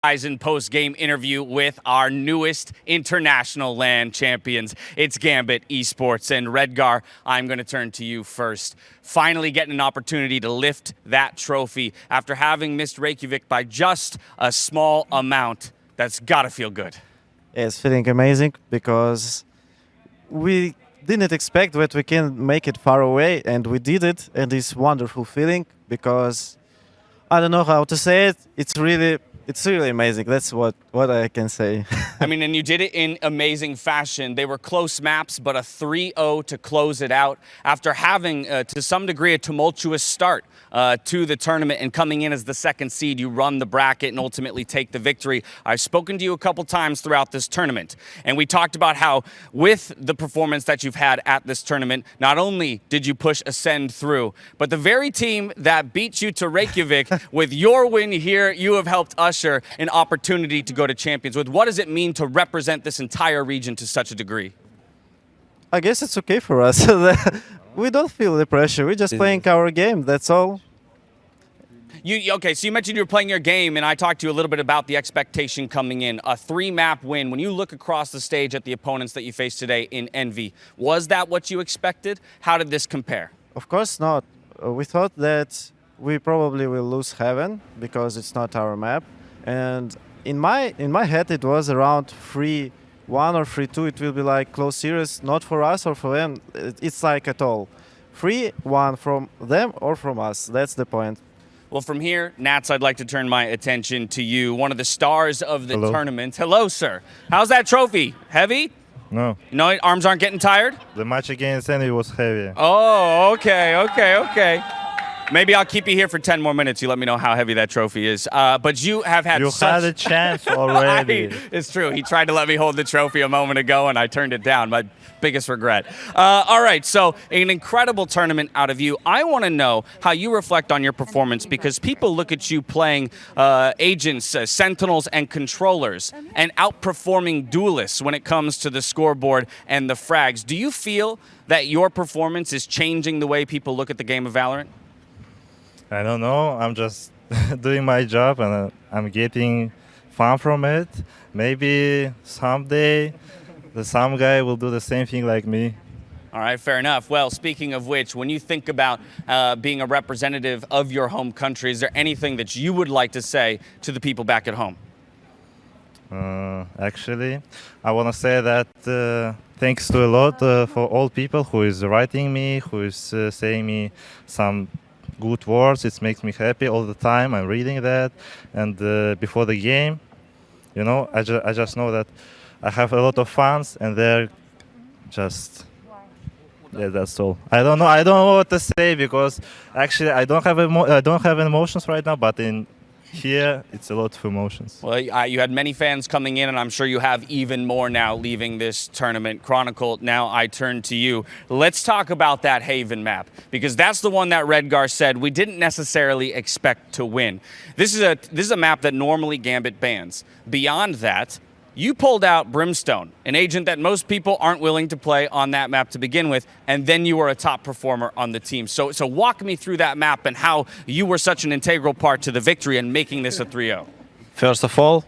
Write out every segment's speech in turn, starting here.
In post-game interview with our newest international LAN champions. It's Gambit Esports, and Redgar, I'm going to turn to you first. Finally getting an opportunity to lift that trophy after having missed Reykjavik by just a small amount. That's got to feel good. It's feeling amazing because we didn't expect that we can make it far away, and we did it, and it's wonderful feeling because I don't know how to say it. It's really amazing. That's what I can say. I mean, and you did it in amazing fashion. They were close maps, but a 3-0 to close it out after having, to some degree, a tumultuous start to the tournament and coming in as the second seed. You run the bracket and ultimately take the victory. I've spoken to you a couple times throughout this tournament, and we talked about how with the performance that you've had at this tournament, not only did you push Ascend through, but the very team that beat you to Reykjavik, with your win here, you have helped usher an opportunity to go to Champions. With what does it mean to represent this entire region to such a degree? I guess it's okay for us. We don't feel the pressure. We're just playing our game. That's all. Okay, so you mentioned you were playing your game, and I talked to you a little bit about the expectation coming in. A 3-map win. When you look across the stage at the opponents that you faced today in Envy, was that what you expected? How did this compare? Of course not. We thought that we probably will lose Heaven because it's not our map. And in my head, it was around 3-1 or 3-2. It will be like close series, not for us or for them. It's like at all. 3-1 from them or from us. That's the point. Well, from here, Nats, I'd like to turn my attention to you, one of the stars of the tournament. Hello, sir. How's that trophy? Heavy? No. No, arms aren't getting tired? The match against Envy was heavy. Oh, okay. Maybe I'll keep you here for 10 more minutes. You let me know how heavy that trophy is. But you have had You had a chance already. It's true. He tried to let me hold the trophy a moment ago, and I turned it down. My biggest regret. All right, so an incredible tournament out of you. I want to know how you reflect on your performance, because people look at you playing agents, sentinels, and controllers, and outperforming duelists when it comes to the scoreboard and the frags. Do you feel that your performance is changing the way people look at the game of Valorant? I don't know. I'm just doing my job, and I'm getting fun from it. Maybe someday some guy will do the same thing like me. All right, fair enough. Well, speaking of which, when you think about being a representative of your home country, is there anything that you would like to say to the people back at home? Actually, I want to say that thanks to a lot for all people who is writing me, who is saying me some good words. It makes me happy all the time. I'm reading that, and before the game, you know, I just know that I have a lot of fans, and they're just, yeah, that's all. I don't know what to say, because actually I don't have emotions right now, but in here it's a lot of emotions. Well, you had many fans coming in, and I'm sure you have even more now leaving this tournament. Chronicle, now I turn to you. Let's talk about that Haven map, because that's the one that Redgar said we didn't necessarily expect to win. This is a map that normally Gambit bans. Beyond that, you pulled out Brimstone, an agent that most people aren't willing to play on that map to begin with, and then you were a top performer on the team. So walk me through that map and how you were such an integral part to the victory and making this a 3-0. First of all,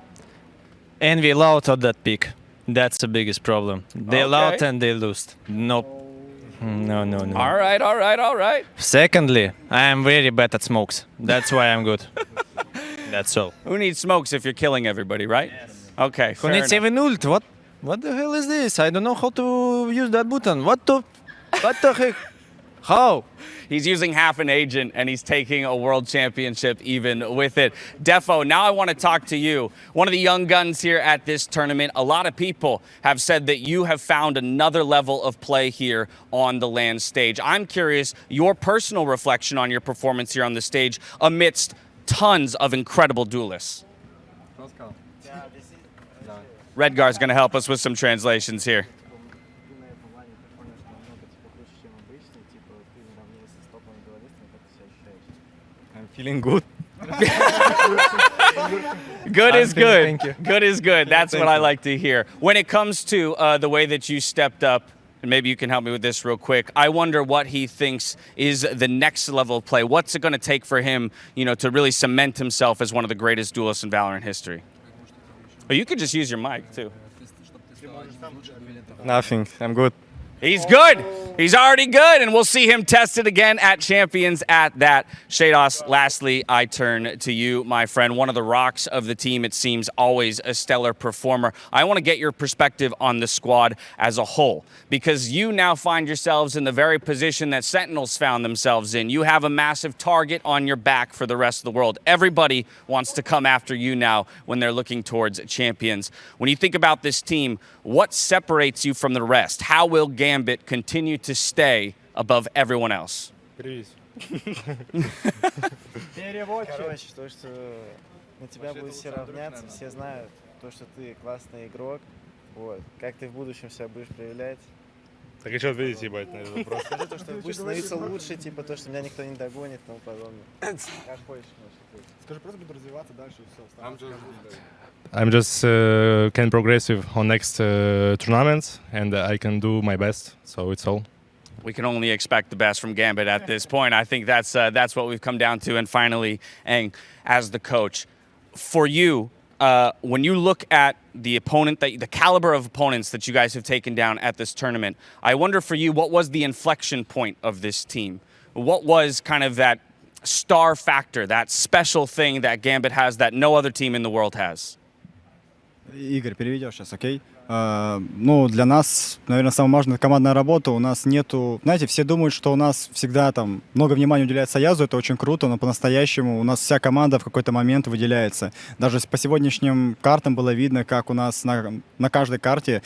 Envy allowed at that pick. That's the biggest problem. They allowed and they lost. No. All right. Secondly, I am very bad at smokes. That's why I'm good. That's all. Who needs smokes if you're killing everybody, right? Yes. Okay, Who needs even ult? What the hell is this? I don't know how to use that button. What the heck? How? He's using half an agent, and he's taking a world championship even with it. Defo, now I want to talk to you. One of the young guns here at this tournament. A lot of people have said that you have found another level of play here on the LAN stage. I'm curious, your personal reflection on your performance here on the stage amidst tons of incredible duelists. Redgar's going to help us with some translations here. I'm feeling good. Good is good. Thank you. Good is good. That's what I like to hear. When it comes to the way that you stepped up, and maybe you can help me with this real quick, I wonder what he thinks is the next level of play. What's it going to take for him, to really cement himself as one of the greatest duelists in Valorant history? Oh, you could just use your mic too. Nothing. I'm good. He's good. He's already good, and we'll see him tested again at Champions at that. Shados, lastly, I turn to you, my friend. One of the rocks of the team, it seems, always a stellar performer. I want to get your perspective on the squad as a whole, because you now find yourselves in the very position that Sentinels found themselves in. You have a massive target on your back for the rest of the world. Everybody wants to come after you now when they're looking towards Champions. When you think about this team, what separates you from the rest? How will Gambit continue to stay above everyone else? Короче, то, что на тебя будут все равняться, все знают, то, что ты классный игрок. Вот. Как ты в будущем себя будешь проявлять? Так и что ответить, ебать, на этот вопрос? Скажи то, что будешь становиться лучше, типа то, что меня никто не догонит и тому подобное. Как хочешь, можешь ответить. Скажи, просто буду развиваться дальше и все. I'm just can progressive on next tournaments, and I can do my best. So it's all. We can only expect the best from Gambit at this point. I think that's what we've come down to. And finally, Aang, as the coach, for you, when you look at the opponent, the caliber of opponents that you guys have taken down at this tournament, I wonder for you, what was the inflection point of this team? What was kind of that star factor, that special thing that Gambit has that no other team in the world has? Игорь, переведешь сейчас, окей? Ну, для нас, наверное, самая важная командная работа. У нас нету... Знаете, все думают, что у нас всегда там много внимания уделяется Язу, это очень круто, но по-настоящему у нас вся команда в какой-то момент выделяется. Даже по сегодняшним картам было видно, как у нас на каждой карте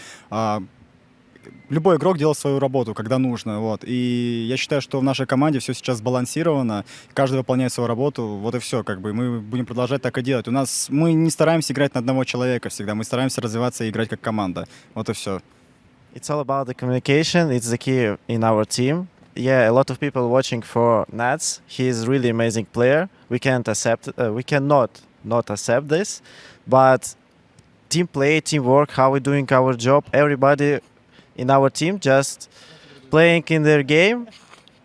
любой игрок делал свою работу, когда нужно. Вот. И я считаю, что в нашей команде все сейчас сбалансировано, каждый выполняет свою работу, вот и все. Как бы. Мы будем продолжать так и делать. Мы не стараемся играть на одного человека всегда, мы стараемся развиваться и играть как команда. Вот и все. It's all about the communication. It's the key in our team. Yeah, a lot of people watching for Nats. He is really amazing player. We cannot not accept this, but team play, teamwork, how we're doing our job, everybody in our team just playing in their game,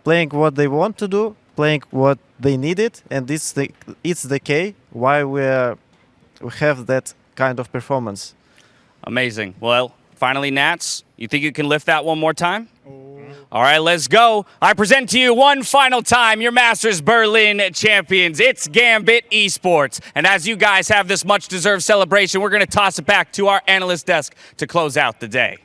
playing what they want to do, playing what they needed, and it's the key why we have that kind of performance. Amazing. Well, finally, Nats, you think you can lift that one more time? All right, let's go. I present to you one final time your Masters Berlin champions. It's Gambit Esports. And as you guys have this much-deserved celebration, we're going to toss it back to our analyst desk to close out the day.